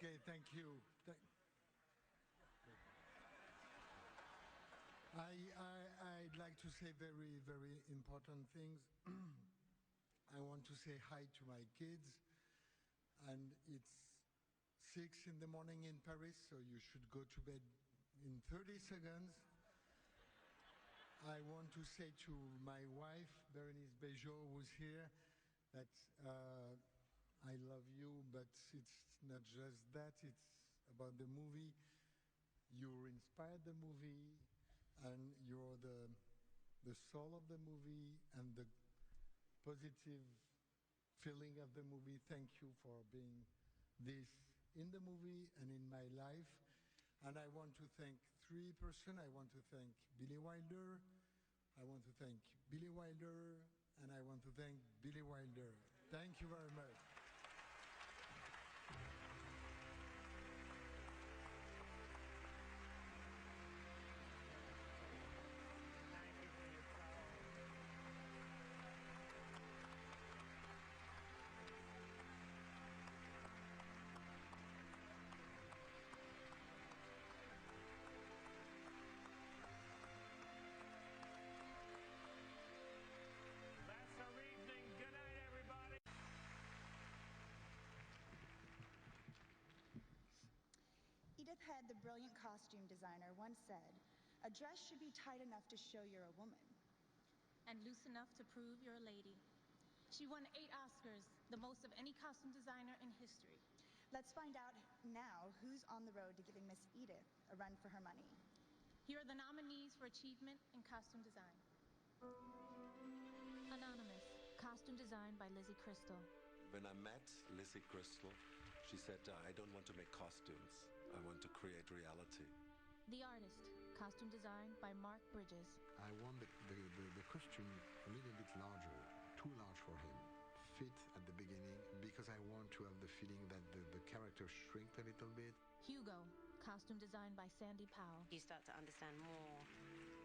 Okay, thank you. I'd like to say very, very important things. I want to say hi to my kids, and it's 6 in the morning in Paris, so you should go to bed in 30 seconds. I want to say to my wife, Berenice Bejo, who's here, that I love you, but it's not just that, it's about the movie. You inspired the movie, and you're the soul of the movie and the positive feeling of the movie. Thank you for being this in the movie and in my life. And I want to thank three persons. I want to thank Billy Wilder, I want to thank Billy Wilder, and I want to thank Billy Wilder. Thank you very much. Edith Head, the brilliant costume designer, once said, "A dress should be tight enough to show you're a woman. And loose enough to prove you're a lady." She won 8 Oscars, the most of any costume designer in history. Let's find out now who's on the road to giving Miss Edith a run for her money. Here are the nominees for achievement in costume design. Anonymous, costume design by Lizzie Crystal. When I met Lizzie Crystal, she said, I don't want to make costumes. I want to create reality. The Artist, costume design by Mark Bridges. I want the costume a little bit larger, too large for him. Fit at the beginning, because I want to have the feeling that the character shrinked a little bit. Hugo, costume design by Sandy Powell. You start to understand more,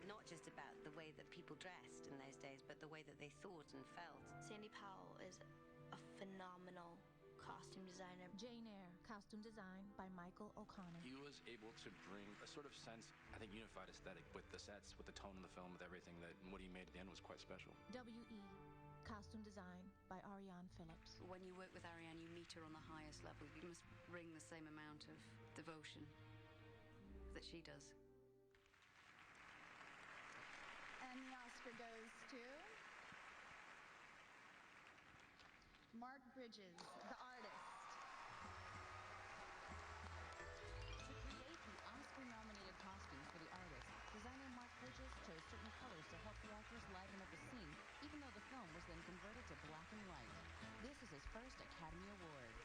not just about the way that people dressed in those days, but the way that they thought and felt. Sandy Powell is a phenomenal costume designer. Jane Eyre, costume design by Michael O'Connor. He was able to bring a sort of sense, I think, unified aesthetic with the sets, with the tone of the film, with everything, that what he made at the end was quite special. W.E., costume design by Ariane Phillips. When you work with Ariane, you meet her on the highest level. You must bring the same amount of devotion that she does. And the Oscar goes to Mark Bridges, The Artist. To create the Oscar-nominated costumes for The Artist, designer Mark Bridges chose certain colors to help the actors liven up the scene, even though the film was then converted to black and white. This is his first Academy Award.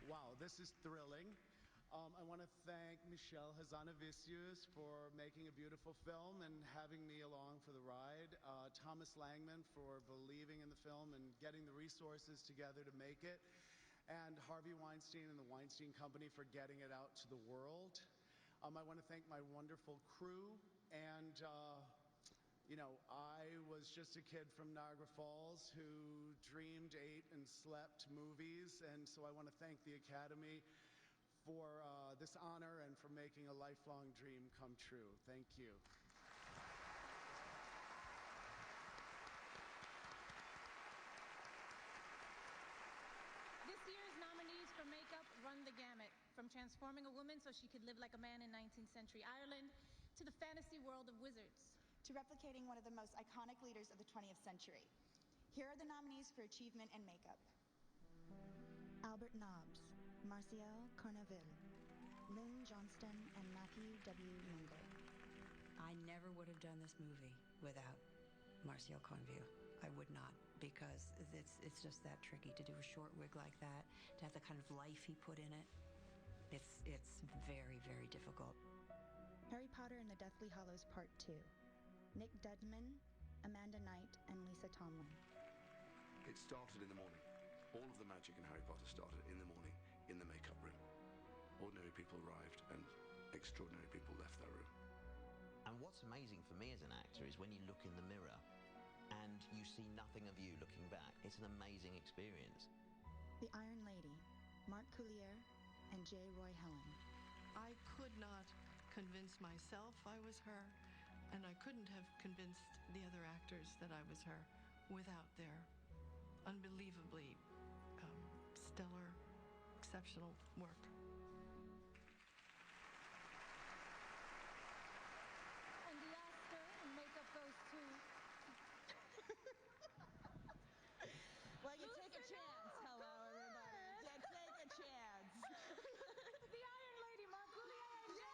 Wow, this is thrilling. I want to thank Michel Hazanavicius for making a beautiful film and having me along for the ride. Thomas Langman for believing in the film and getting the resources together to make it. And Harvey Weinstein and the Weinstein Company for getting it out to the world. I want to thank my wonderful crew. And, you know, I was just a kid from Niagara Falls who dreamed, ate, and slept movies. And so I want to thank the Academy for this honor and for making a lifelong dream come true. Thank you. This year's nominees for makeup run the gamut, from transforming a woman so she could live like a man in 19th century Ireland, to the fantasy world of wizards, to replicating one of the most iconic leaders of the 20th century. Here are the nominees for achievement in makeup. Albert Nobbs, Martial Corneville, Lynn Johnston, and Matthew W. Mingle. I never would have done this movie without Martial Corneville. I would not, because it's just that tricky to do a short wig like that, to have the kind of life he put in it. It's very, very difficult. Harry Potter and the Deathly Hallows Part 2. Nick Dedman, Amanda Knight, and Lisa Tomlin. It started in the morning. All of the magic in Harry Potter started in the morning, in the makeup room. Ordinary people arrived and extraordinary people left that room. And what's amazing for me as an actor is when you look in the mirror and you see nothing of you looking back. It's an amazing experience. The Iron Lady, Mark Coulier and J. Roy Helen. I could not convince myself I was her, and I couldn't have convinced the other actors that I was her without their unbelievably stellar, exceptional work. And the Oscar in makeup goes to... Well, you take a chance. Hello, everybody. You take a chance. The Iron Lady, Mark Coulier and J.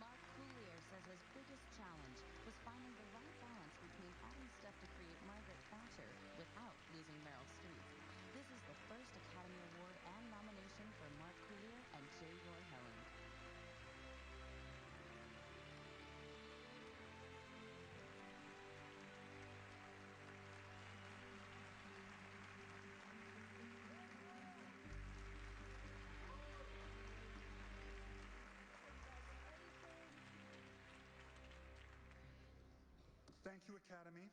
Mark Coulier says his biggest challenge was finding the right balance between adding stuff to create Margaret Thatcher without losing Meryl Streep. This is the first Academy Award and nomination for Mark Coulier and J. Roy Helen. Thank you, Academy,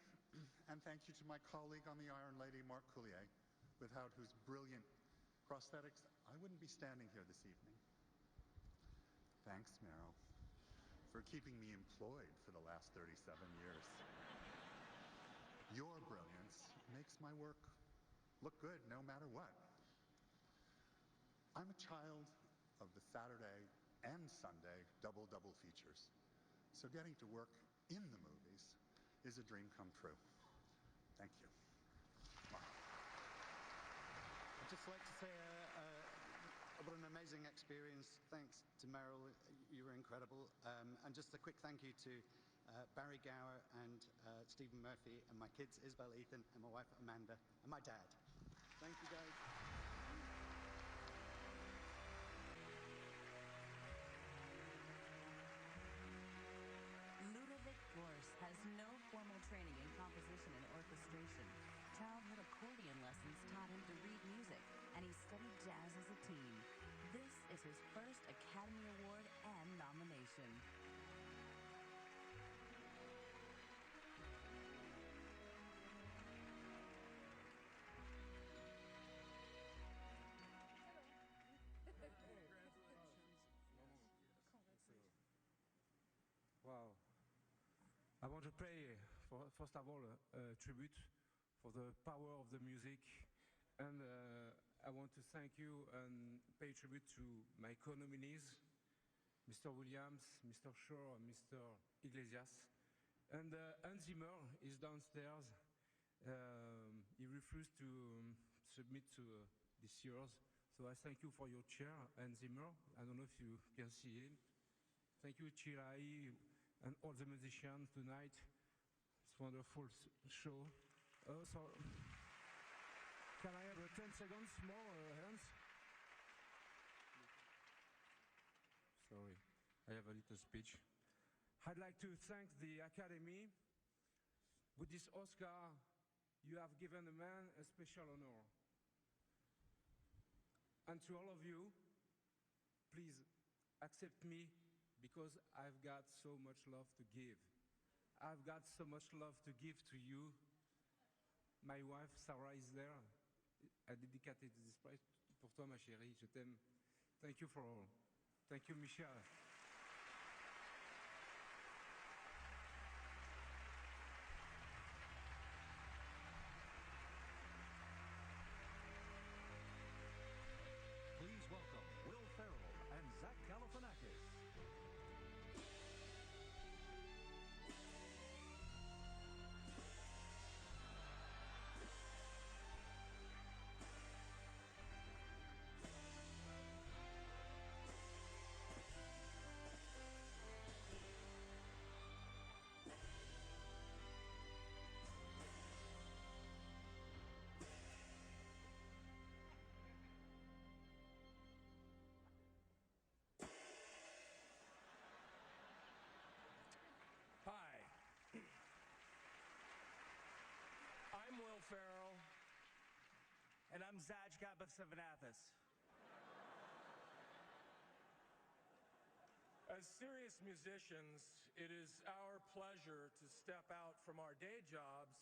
and thank you to my colleague on the Iron Lady, Mark Coulier, without whose brilliant prosthetics I wouldn't be standing here this evening. Thanks, Meryl, for keeping me employed for the last 37 years. Your brilliance makes my work look good no matter what. I'm a child of the Saturday and Sunday double features, so getting to work in the movies is a dream come true. Thank you. Mark. I'd just like to say what an amazing experience. Thanks to Meryl, you were incredible. And just a quick thank you to Barry Gower and Stephen Murphy and my kids, Isabel, Ethan, and my wife, Amanda, and my dad. Thank you, guys. Ludovic Gorse has no formal training in composition and orchestration. Childhood accordion lessons taught him to read music, and he studied jazz as a teen. This is his first Academy Award and nomination. Wow. I want to pay, first of all, a tribute for the power of the music. And I want to thank you and pay tribute to my co-nominees, Mr. Williams, Mr. Shaw, and Mr. Iglesias. And Hans Zimmer is downstairs. He refused to submit to this year's. So I thank you for your chair, Hans Zimmer. I don't know if you can see him. Thank you, Chirai, and all the musicians tonight. It's a wonderful show. So, can I have 10 seconds more, Hans? Sorry, I have a little speech. I'd like to thank the Academy. With this Oscar, you have given a man a special honor. And to all of you, please accept me because I've got so much love to give. I've got so much love to give to you. My wife, Sarah, is there. I dedicated this prize pour toi, ma chérie. Je t'aime. Thank you for all. Thank you, Michel. Please welcome Will Ferrell and Zach Galifianakis. Hi. I'm Will Ferrell, and I'm Zach Galifianakis. As serious musicians, it is our pleasure to step out from our day jobs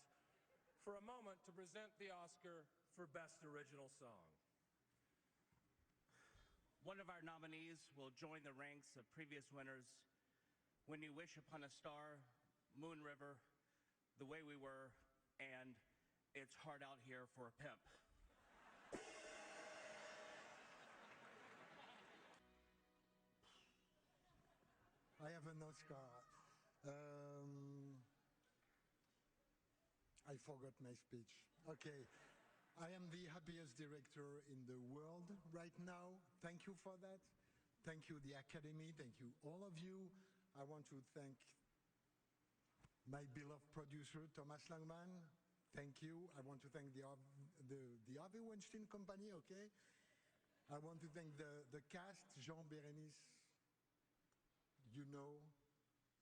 for a moment to present the Oscar for Best Original Song. One of our nominees will join the ranks of previous winners, When You Wish Upon a Star, Moon River, The Way We Were, and It's Hard Out Here for a Pimp. I have an Oscar. I forgot my speech. Okay. I am the happiest director in the world right now. Thank you for that. Thank you, the Academy. Thank you, all of you. I want to thank my beloved producer, Thomas Langman. Thank you. I want to thank the Harvey Weinstein Company, okay? I want to thank the cast, Jean Bérénice, you know,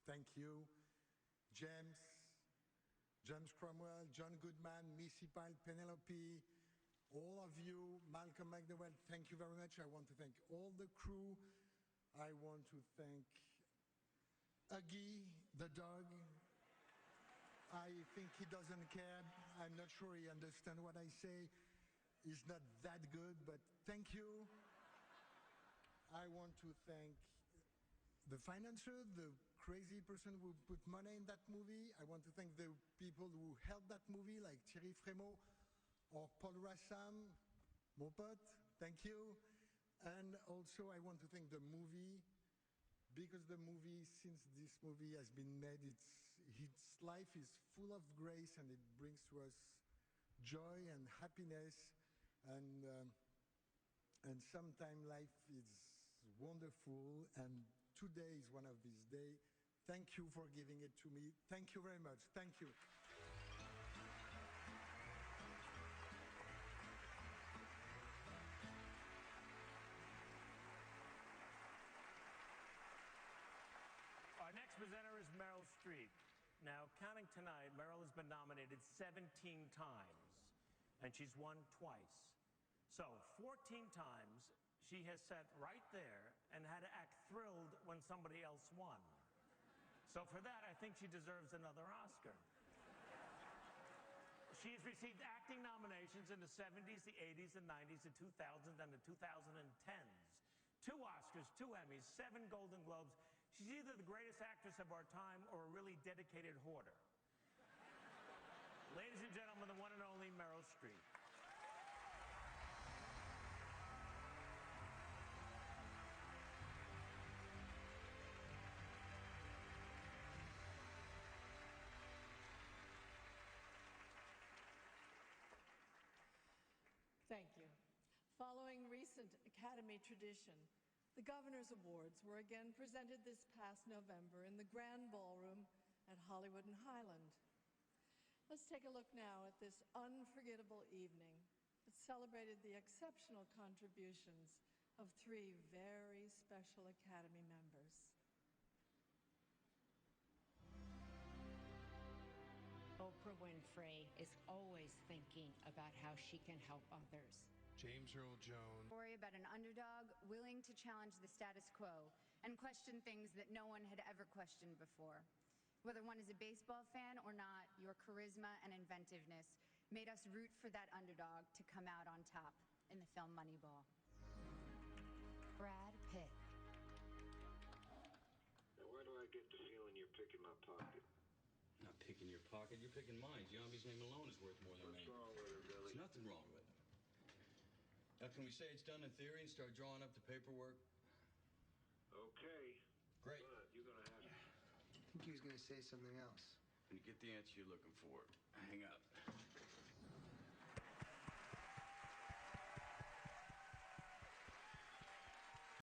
thank you. James Cromwell, John Goodman, Missy Pyle, Penelope, all of you, Malcolm McDowell, thank you very much. I want to thank all the crew. I want to thank Huggy, the dog. I think he doesn't care. I'm not sure he understands what I say. He's not that good, but thank you. I want to thank the financier, the crazy person who put money in that movie. I want to thank the people who helped that movie, like Thierry Frémaux or Paul Rassam, mon pote, thank you. And also I want to thank the movie, because the movie, since this movie has been made, its life is full of grace and it brings to us joy and happiness. And sometimes life is wonderful, and today is one of these days. Thank you for giving it to me. Thank you very much. Thank you. Our next presenter is Meryl Streep. Now, counting tonight, Meryl has been nominated 17 times, and she's won twice. So 14 times she has sat right there and had to act thrilled when somebody else won. So for that, I think she deserves another Oscar. She has received acting nominations in the 70s, the 80s, the 90s, the 2000s, and the 2010s. 2 Oscars, 2 Emmys, 7 Golden Globes. She's either the greatest actress of our time or a really dedicated hoarder. Ladies and gentlemen, the one and only Meryl Streep. Thank you. Following recent Academy tradition, the Governor's Awards were again presented this past November in the Grand Ballroom at Hollywood and Highland. Let's take a look now at this unforgettable evening that celebrated the exceptional contributions of 3 very special Academy members. Oprah Winfrey is always thinking about how she can help others. James Earl Jones. Story about an underdog willing to challenge the status quo and question things that no one had ever questioned before. Whether one is a baseball fan or not, your charisma and inventiveness made us root for that underdog to come out on top in the film Moneyball. Brad Pitt. Now, why do I get the feeling you're picking my pocket? Not picking your pocket, you're picking mine. Giambi's name alone is worth more than me. What's wrong with it, Billy? There's nothing wrong with it. Now, can we say it's done in theory and start drawing up the paperwork? Okay. Great. But you're going to have to... I think he was going to say something else. When you get the answer you're looking for, hang up.